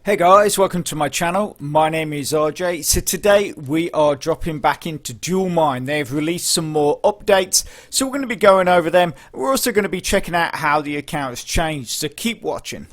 Hey guys, welcome to my channel. My name is RJ. So today we are dropping back into Dualmine. They've released some more updates, so we're going to be going over them. We're also going to be checking out how the account has changed, so keep watching.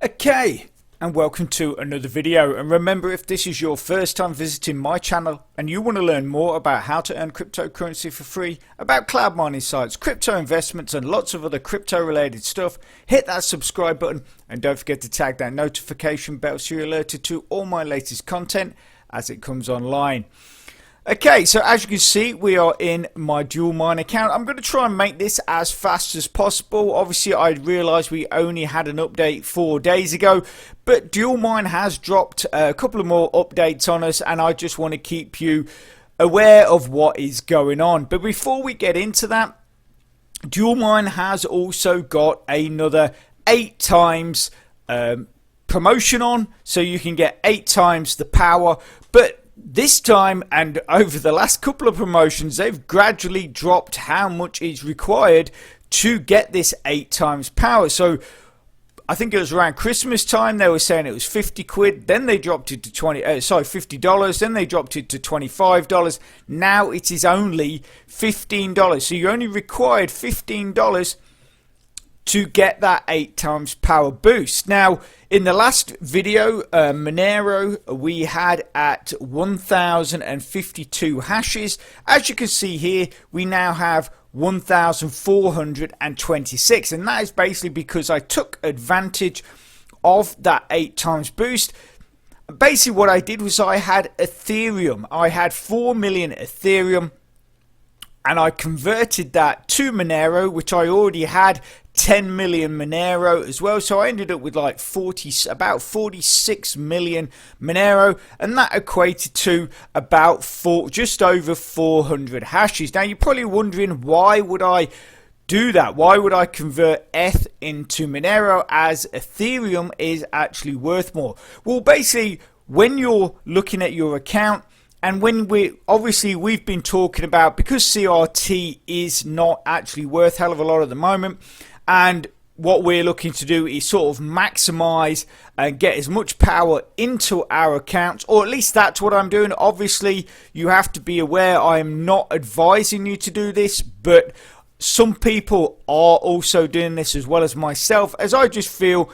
Okay, and welcome to another video. And remember, if this is your first time visiting my channel and you want to learn more about how to earn cryptocurrency for free, about cloud mining sites, crypto investments and lots of other crypto related stuff, hit that subscribe button and don't forget to tag that notification bell so you're alerted to all my latest content as it comes online. Okay, so as you can see, we are in my Dualmine account. I'm going to try and make this as fast as possible. Obviously, I realised we only had an update 4 days ago, but Dualmine has dropped a couple of more updates on us, and I just want to keep you aware of what is going on. But before we get into that, Dualmine has also got another 8 times promotion on, so you can get 8 times the power, but this time and over the last couple of promotions, they've gradually dropped how much is required to get this 8 times power. So I think it was around Christmas time they were saying it was 50 quid, then they dropped it to $50, then they dropped it to $25. Now it is only $15. So you only required $15 to get that 8 times power boost. Now in the last video, Monero we had at 1052 hashes. As you can see here, we now have 1426, and that is basically because I took advantage of that 8 times boost. Basically what I did was I had Ethereum. I had 4 million Ethereum, and I converted that to Monero, which I already had 10 million Monero as well. So I ended up with like about 46 million Monero, and that equated to about just over 400 hashes. Now you're probably wondering, why would I do that? Why would I convert ETH into Monero as Ethereum is actually worth more? Well, basically when you're looking at your account, and when we've been talking about, because CRT is not actually worth a hell of a lot at the moment, and what we're looking to do is sort of maximize and get as much power into our accounts, or at least that's what I'm doing. Obviously you have to be aware I am not advising you to do this, but some people are also doing this as well as myself, as I just feel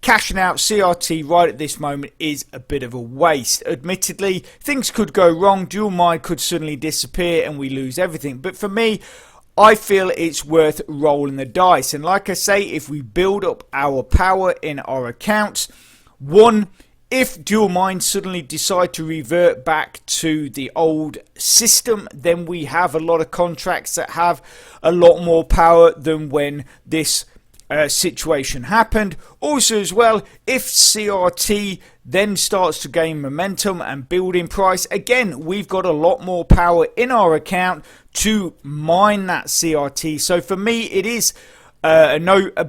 cashing out CRT right at this moment is a bit of a waste. Admittedly, things could go wrong. Dualmine could suddenly disappear and we lose everything. But for me, I feel it's worth rolling the dice. And like I say, if we build up our power in our accounts, if Dualmine suddenly decide to revert back to the old system, then we have a lot of contracts that have a lot more power than when this situation happened. Also as well, if CRT then starts to gain momentum and build in price, again we've got a lot more power in our account to mine that CRT. So for me it is a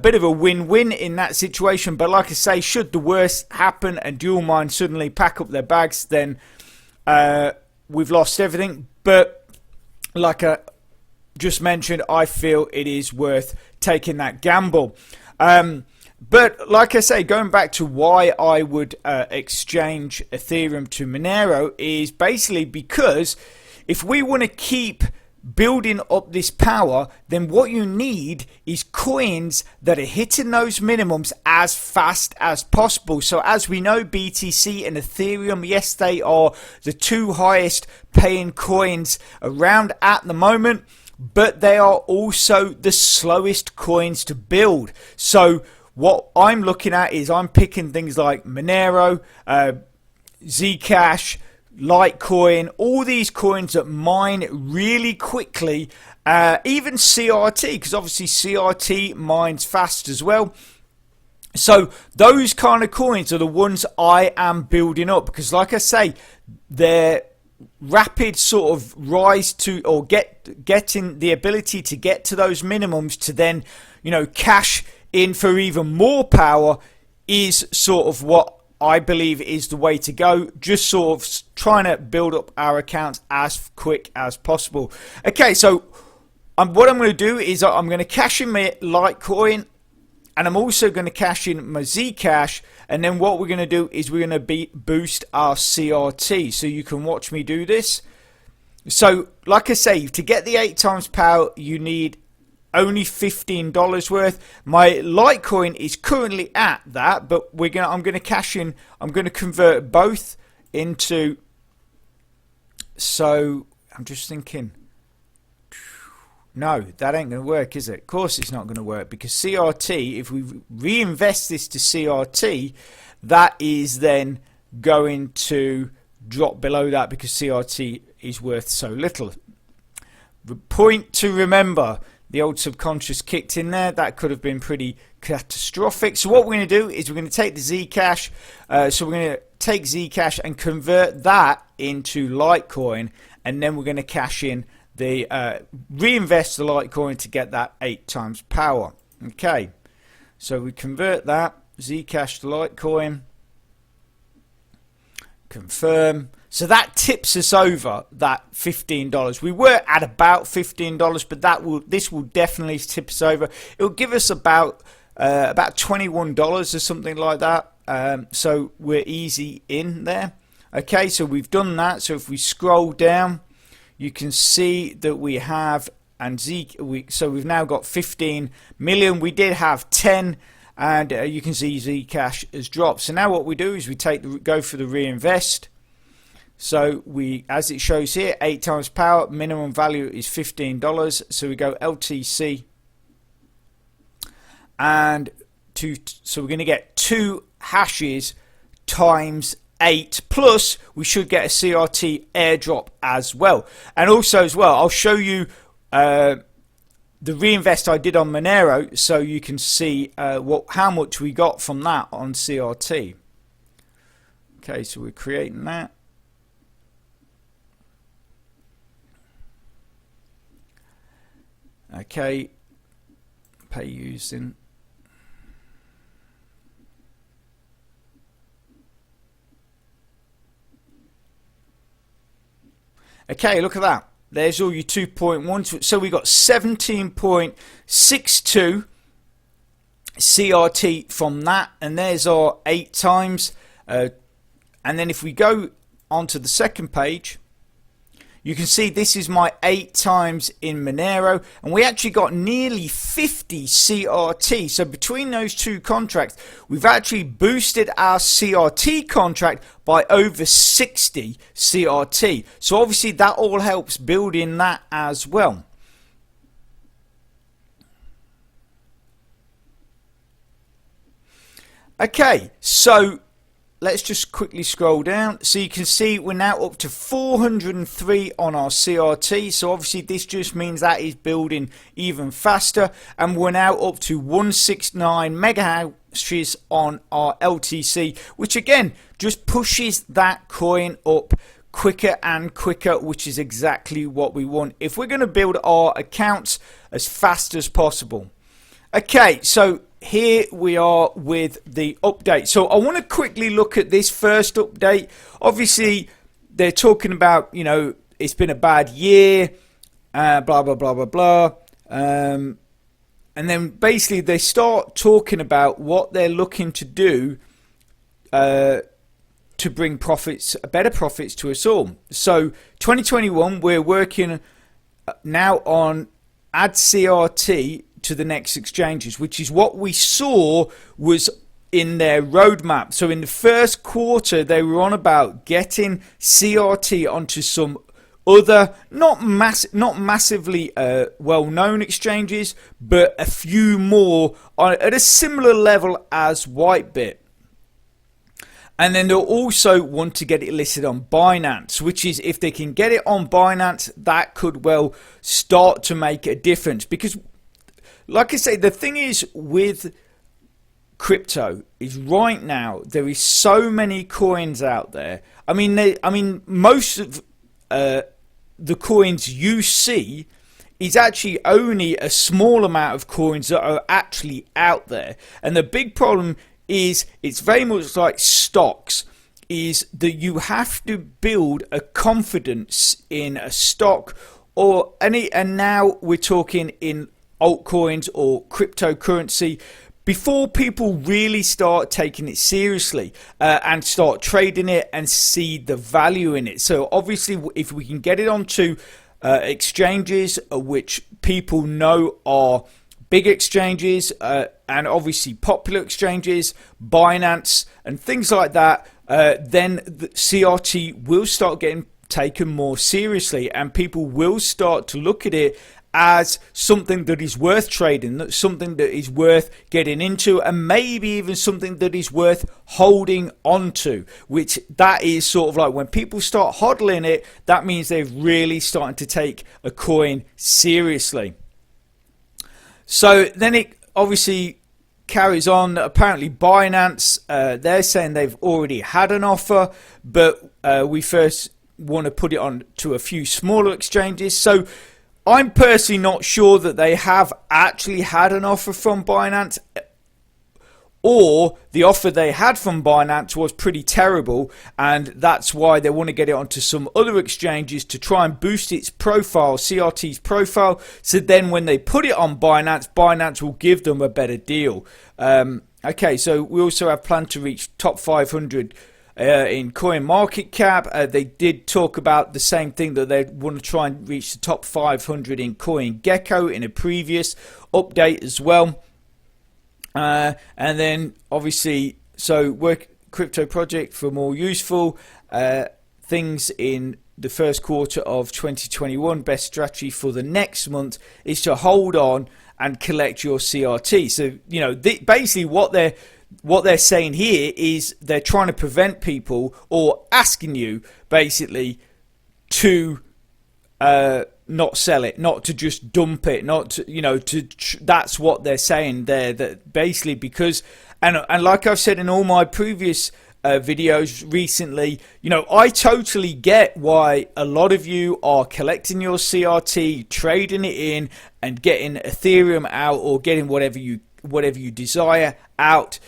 bit of a win-win in that situation. But like I say, should the worst happen and Dualmine suddenly pack up their bags, then we've lost everything. But like I just mentioned, I feel it is worth taking that gamble. But like I say, going back to why I would exchange Ethereum to Monero is basically because if we want to keep building up this power, then what you need is coins that are hitting those minimums as fast as possible. So as we know, BTC and Ethereum, yes, they are the 2 highest paying coins around at the moment, but they are also the slowest coins to build. So what I'm looking at is I'm picking things like Monero, Zcash, Litecoin, all these coins that mine really quickly, even CRT, because obviously CRT mines fast as well. So those kind of coins are the ones I am building up, because like I say, they're rapid sort of rise to, or getting the ability to get to those minimums to then, you know, cash in for even more power is sort of what I believe is the way to go. Just sort of trying to build up our accounts as quick as possible. Okay, so what I'm going to do is I'm going to cash in my Litecoin and I'm also going to cash in my Zcash, and then what we're going to do is we're going to boost our CRT. So you can watch me do this. So like I say, to get the 8 times power, you need only $15 worth. My Litecoin is currently at that, but I'm going to cash in. I'm going to convert both into. So I'm just thinking. No, that ain't going to work, is it? Of course it's not going to work, because CRT, if we reinvest this to CRT, that is then going to drop below that because CRT is worth so little. The point to remember, the old subconscious kicked in there. That could have been pretty catastrophic. So what we're going to do is we're going to take the Zcash. So we're going to take Zcash and convert that into Litecoin, and then we're going to cash in the reinvest the Litecoin to get that 8 times power. Okay, so we convert that Zcash to Litecoin, confirm. So that tips us over that $15. We were at about $15, but this will definitely tip us over. It will give us about $21 or something like that. So we're easy in there. Okay, so we've done that. So if we scroll down, you can see that we have, so we've now got 15 million. We did have 10, and you can see Zcash has dropped. So now what we do is we go for the reinvest. So as it shows here, 8 times power, minimum value is $15. So we go LTC, and so we're going to get 2 hashes times 8, plus we should get a CRT airdrop as well. And also as well, I'll show you the reinvest I did on Monero, so you can see how much we got from that on CRT. Okay, so we're creating that. Okay, pay using. Okay, look at that. There's all your 2.1. So we got 17.62 CRT from that, and there's our 8 times. And then if we go onto the second page, you can see this is my 8 times in Monero, and we actually got nearly 50 CRT. So between those two contracts, we've actually boosted our CRT contract by over 60 CRT. So obviously that all helps build in that as well. Okay, so let's just quickly scroll down. So you can see we're now up to 403 on our CRT. So obviously this just means that is building even faster. And we're now up to 169 mega hashes on our LTC, which again just pushes that coin up quicker and quicker, which is exactly what we want if we're going to build our accounts as fast as possible. Okay, so here we are with the update. So I want to quickly look at this first update. Obviously, they're talking about, it's been a bad year, blah, blah, blah, blah, blah. And then basically they start talking about what they're looking to do to bring better profits to us all. So 2021, we're working now on add CRT to the next exchanges, which is what we saw was in their roadmap. So in the first quarter, they were on about getting CRT onto some other, not massively well-known exchanges, but a few more at a similar level as Whitebit. And then they'll also want to get it listed on Binance, which is, if they can get it on Binance, that could well start to make a difference. Because like I say, the thing is with crypto is right now there is so many coins out there. I mean, most of the coins you see is actually only a small amount of coins that are actually out there. And the big problem is it's very much like stocks, is that you have to build a confidence in a stock and now we're talking in altcoins or cryptocurrency, before people really start taking it seriously and start trading it and see the value in it. So obviously, if we can get it onto exchanges which people know are big exchanges and obviously popular exchanges, Binance and things like that, then the CRT will start getting taken more seriously, and people will start to look at it as something that is worth trading, that's something that is worth getting into, and maybe even something that is worth holding on to, which that is sort of like when people start hodling it, that means they're really starting to take a coin seriously. So then it obviously carries on. Apparently Binance, they're saying they've already had an offer, but we first want to put it on to a few smaller exchanges. So I'm personally not sure that they have actually had an offer from Binance, or the offer they had from Binance was pretty terrible, and that's why they want to get it onto some other exchanges to try and boost its profile, CRT's profile, so then when they put it on Binance, Binance will give them a better deal. Okay, so we also have planned to reach top 500 in coin market cap. They did talk about the same thing, that they want to try and reach the top 500 in Coin Gecko in a previous update as well. And then obviously, so work crypto project for more useful things in the first quarter of 2021. Best strategy for the next month is to hold on and collect your CRT. So, you know, basically what they're saying here is they're trying to prevent people, or asking you basically to not sell it, not to just dump it, not to, you know, that's what they're saying there, that basically because, and like I've said in all my previous videos recently, you know, I totally get why a lot of you are collecting your CRT, trading it in and getting Ethereum out, or getting whatever you desire out.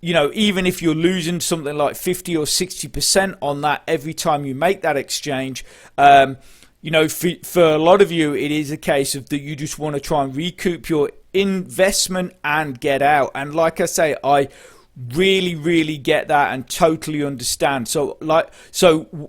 You know, even if you're losing something like 50 or 60% on that every time you make that exchange, you know, for a lot of you, it is a case of that you just want to try and recoup your investment and get out. And like I say, I really get that and totally understand. So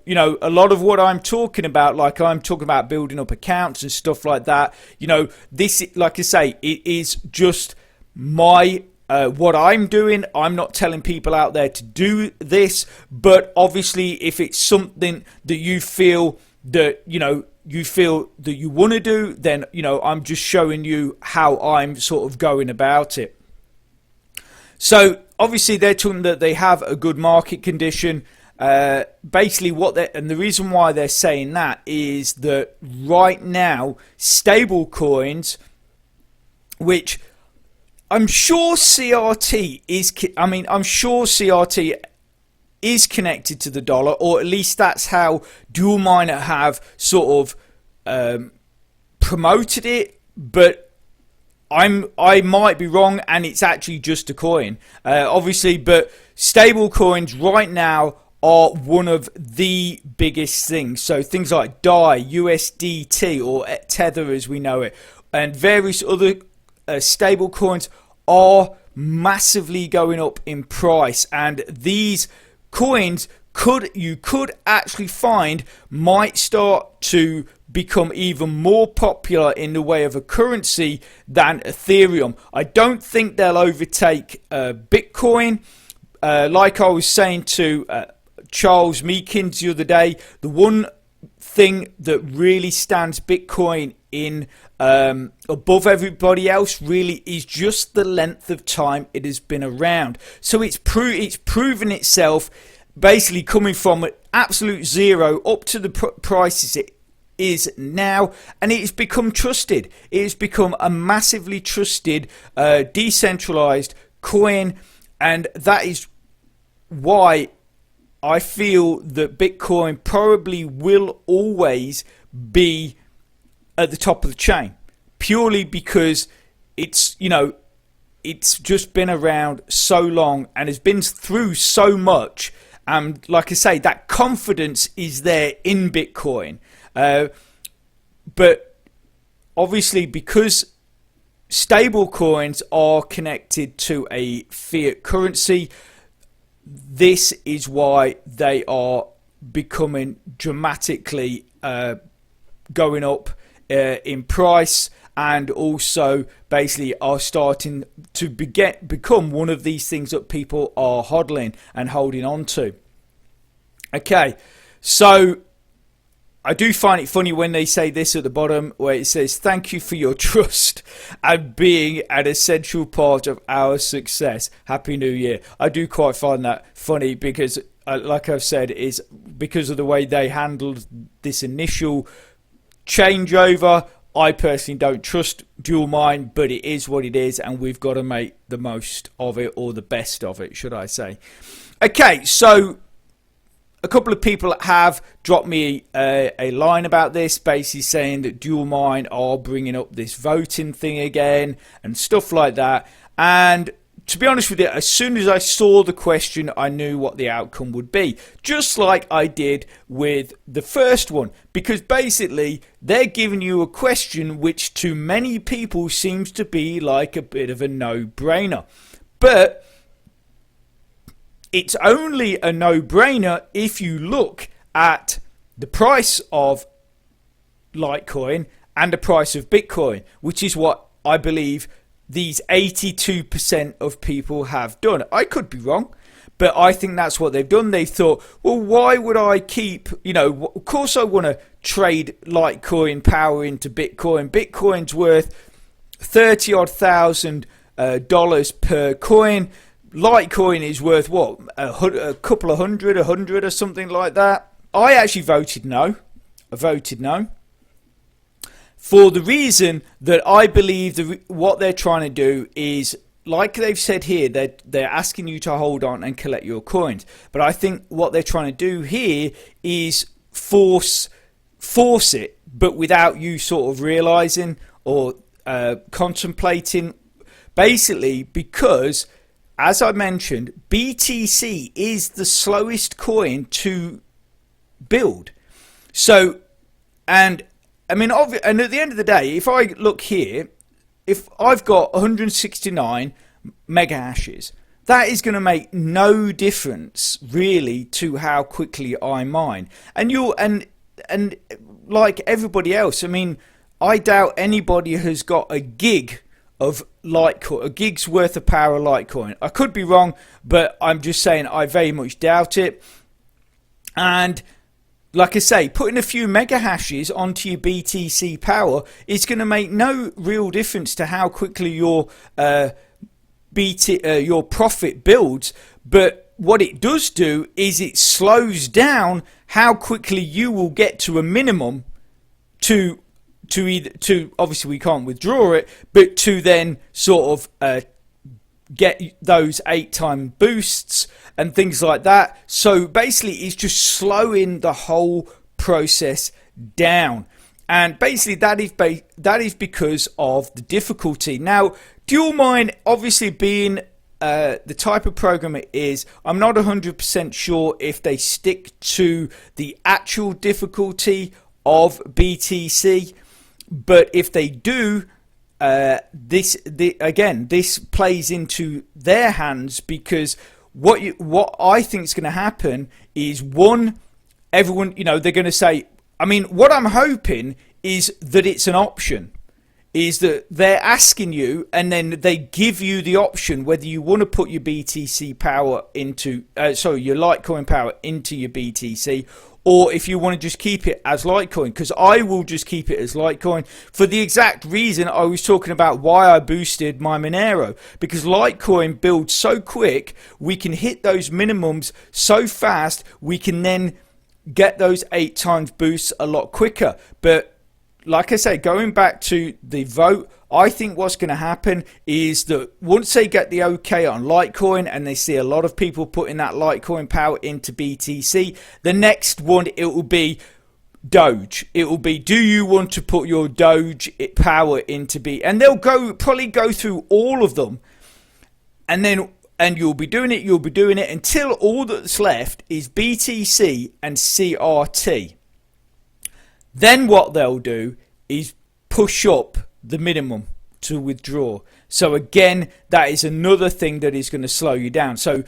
you know, a lot of what I'm talking about, like I'm talking about building up accounts and stuff like that, you know, this, like I say, it is just my what I'm doing. I'm not telling people out there to do this, but obviously if it's something that you feel that, you know, you want to do, then, you know, I'm just showing you how I'm sort of going about it. So obviously they're talking that they have a good market condition. Basically and the reason why they're saying that is that right now stable coins, which I'm sure CRT is connected to the dollar, or at least that's how Dualmine have sort of promoted it, but I might be wrong and it's actually just a coin, obviously. But stable coins right now are one of the biggest things. So things like DAI, USDT, or Tether as we know it, and various other stable coins are massively going up in price, and these coins you could actually find might start to become even more popular in the way of a currency than Ethereum. I don't think they'll overtake Bitcoin. Like I was saying to Charles Meekins the other day, the one thing that really stands Bitcoin in above everybody else really is just the length of time it has been around. So it's proven itself, basically coming from absolute zero up to the prices it is now, and it has become trusted. It has become a massively trusted decentralized coin, and that is why I feel that Bitcoin probably will always be at the top of the chain, purely because it's, you know, it's just been around so long and has been through so much. And like I say, that confidence is there in Bitcoin. But obviously, because stable coins are connected to a fiat currency. This is why they are becoming dramatically going up in price, and also basically are starting to become one of these things that people are hodling and holding on to. Okay, so I do find it funny when they say this at the bottom, where it says, "Thank you for your trust and being an essential part of our success. Happy New Year." I do quite find that funny because, like I've said, is because of the way they handled this initial changeover. I personally don't trust Dualmine, but it is what it is, and we've got to make the most of it, or the best of it, should I say. Okay, so a couple of people have dropped me a line about this, basically saying that Dualmine are bringing up this voting thing again and stuff like that. And to be honest with you, as soon as I saw the question, I knew what the outcome would be, just like I did with the first one, because basically they're giving you a question which to many people seems to be like a bit of a no-brainer. But it's only a no-brainer if you look at the price of Litecoin and the price of Bitcoin, which is what I believe these 82% of people have done. I could be wrong, but I think that's what they've done. They thought, well, why would I keep, of course I want to trade Litecoin power into Bitcoin. Bitcoin's worth 30 odd thousand dollars per coin. Litecoin is worth what, a couple of hundred, 100 or something like that. I actually voted no. I voted no, for the reason that I believe what they're trying to do is, like they've said here, they're asking you to hold on and collect your coins. But I think what they're trying to do here is force it, but without you sort of realizing or contemplating. Basically, because, as I mentioned, BTC is the slowest coin to build. So, and I mean, and at the end of the day, if I look here, if I've got 169 mega hashes, that is going to make no difference really to how quickly I mine. And and like everybody else, I mean, I doubt anybody has got a gig of Litecoin, a gig's worth of power of Litecoin. I could be wrong, but I'm just saying I very much doubt it. And like I say, putting a few mega hashes onto your BTC power is going to make no real difference to how quickly your your profit builds. But what it does do is it slows down how quickly you will get to a minimum to obviously we can't withdraw it, but to then sort of get those 8-time boosts and things like that. So basically it's just slowing the whole process down, and basically that is because of the difficulty. Now, Dualmine, obviously being the type of program it is, I'm not 100% sure if they stick to the actual difficulty of BTC, but if they do, this plays into their hands, because what I think is going to happen is, one, everyone, they're going to say, I mean, what I'm hoping is that it's an option, is that they're asking you and then they give you the option whether you want to put your BTC power into, your Litecoin power into your BTC, or if you want to just keep it as Litecoin. Because I will just keep it as Litecoin for the exact reason I was talking about why I boosted my Monero. Because Litecoin builds so quick, we can hit those minimums so fast, we can then get those 8 times boosts a lot quicker. But like I say, going back to the vote, I think what's going to happen is that once they get the okay on Litecoin and they see a lot of people putting that Litecoin power into BTC, the next one, it will be Doge. It will be, do you want to put your Doge power into B? And they'll probably go through all of them, and you'll be doing it until all that's left is BTC and CRT. Then what they'll do is push up the minimum to withdraw. So again, that is another thing that is going to slow you down. So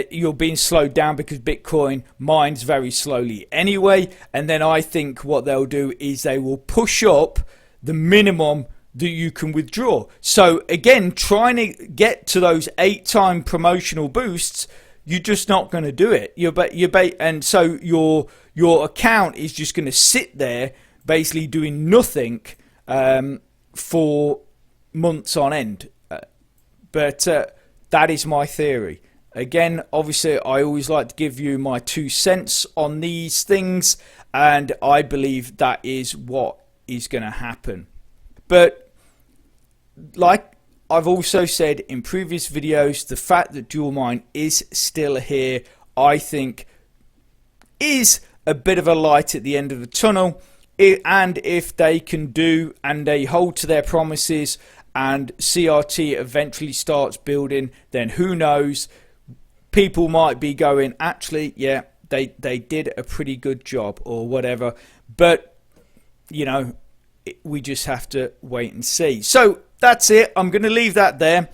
you're being slowed down because Bitcoin mines very slowly anyway. And then I think what they'll do is they will push up the minimum that you can withdraw. So again, trying to get to those 8-time promotional boosts, you're just not going to do it. And so your account is just going to sit there basically doing nothing for months on end. But that is my theory. Again, obviously, I always like to give you my 2 cents on these things, and I believe that is what is going to happen. But like I've also said in previous videos, the fact that Dualmine is still here, I think, is a bit of a light at the end of the tunnel. And if they can do and they hold to their promises and CRT eventually starts building, then who knows? People might be going, actually, yeah, they did a pretty good job or whatever. But, you know, we just have to wait and see. So that's it. I'm going to leave that there.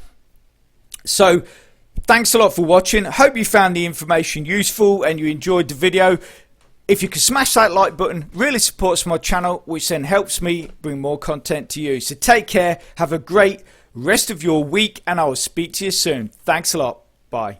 So thanks a lot for watching. Hope you found the information useful and you enjoyed the video. If you could smash that like button, really supports my channel, which then helps me bring more content to you. So take care. Have a great rest of your week and I will speak to you soon. Thanks a lot. Bye.